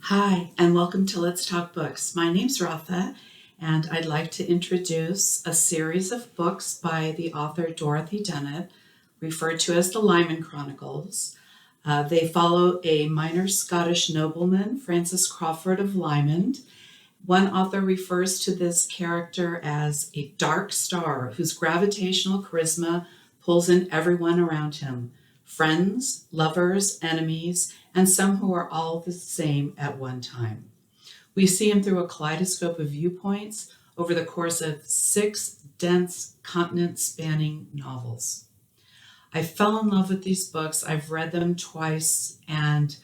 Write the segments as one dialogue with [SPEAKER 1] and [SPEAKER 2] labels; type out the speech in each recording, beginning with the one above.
[SPEAKER 1] Hi, and welcome to Let's Talk Books. My name's Rotha, and I'd like to introduce a series of books by the author Dorothy Dunnett, referred to as the Lymond Chronicles. They follow a minor Scottish nobleman, Francis Crawford of Lymond. One author refers to this character as a dark star whose gravitational charisma pulls in everyone around him, friends, lovers, enemies, and some who are all the same at one time. We see him through a kaleidoscope of viewpoints over the course of 6 dense, continent-spanning novels. I fell in love with these books. I've read them twice, and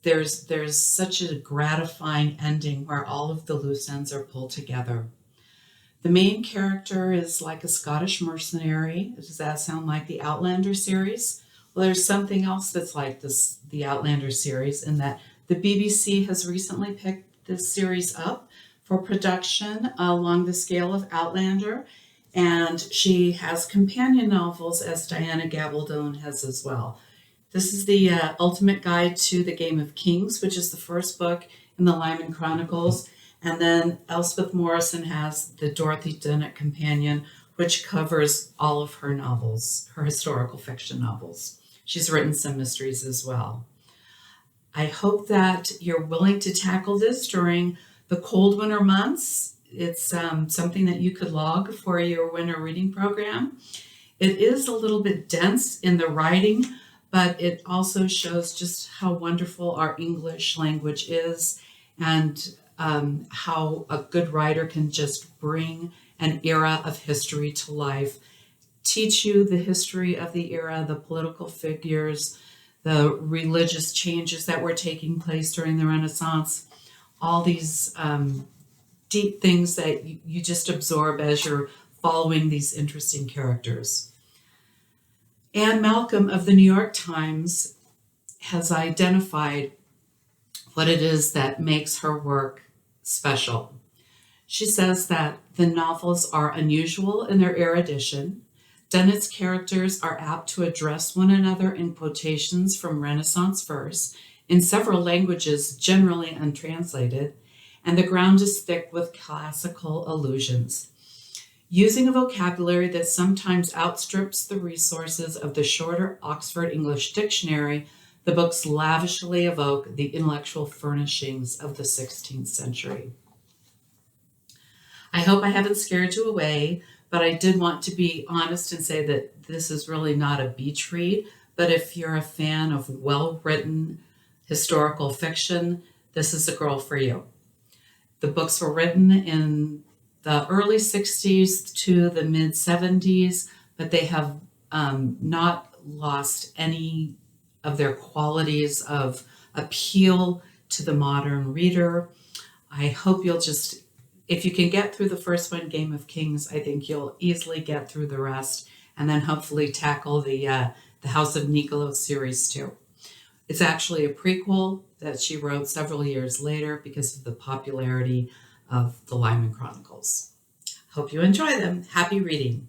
[SPEAKER 1] there's such a gratifying ending where all of the loose ends are pulled together. The main character is like a Scottish mercenary. Does that sound like the Outlander series? Well, there's something else that's like this, the Outlander series, in that the BBC has recently picked this series up for production along the scale of Outlander, and she has companion novels, as Diana Gabaldon has as well. This is the ultimate guide to the Game of Kings, which is the first book in the Lymond Chronicles. And then Elspeth Morrison has the Dorothy Dunnett Companion, which covers all of her novels, her historical fiction novels. She's written some mysteries as well. I hope that you're willing to tackle this during the cold winter months. It's something that you could log for your winter reading program. It is a little bit dense in the writing, but it also shows just how wonderful our English language is, and how a good writer can just bring an era of history to life, teach you the history of the era, the political figures, the religious changes that were taking place during the Renaissance, all these deep things that you just absorb as you're following these interesting characters. Anne Malcolm of the New York Times has identified what it is that makes her work special. She says that the novels are unusual in their erudition. Dunnett's characters are apt to address one another in quotations from Renaissance verse in several languages generally untranslated, and the ground is thick with classical allusions. Using a vocabulary that sometimes outstrips the resources of the shorter Oxford English Dictionary, the books lavishly evoke the intellectual furnishings of the 16th century. I hope I haven't scared you away, but I did want to be honest and say that this is really not a beach read, but if you're a fan of well-written historical fiction, this is a girl for you. The books were written in the early 60s to the mid 70s, but they have not lost any of their qualities of appeal to the modern reader. I hope you'll just, if you can get through the first one, Game of Kings, I think you'll easily get through the rest, and then hopefully tackle the House of Niccolo series too. It's actually a prequel that she wrote several years later because of the popularity of the Lymond Chronicles. Hope you enjoy them. Happy reading.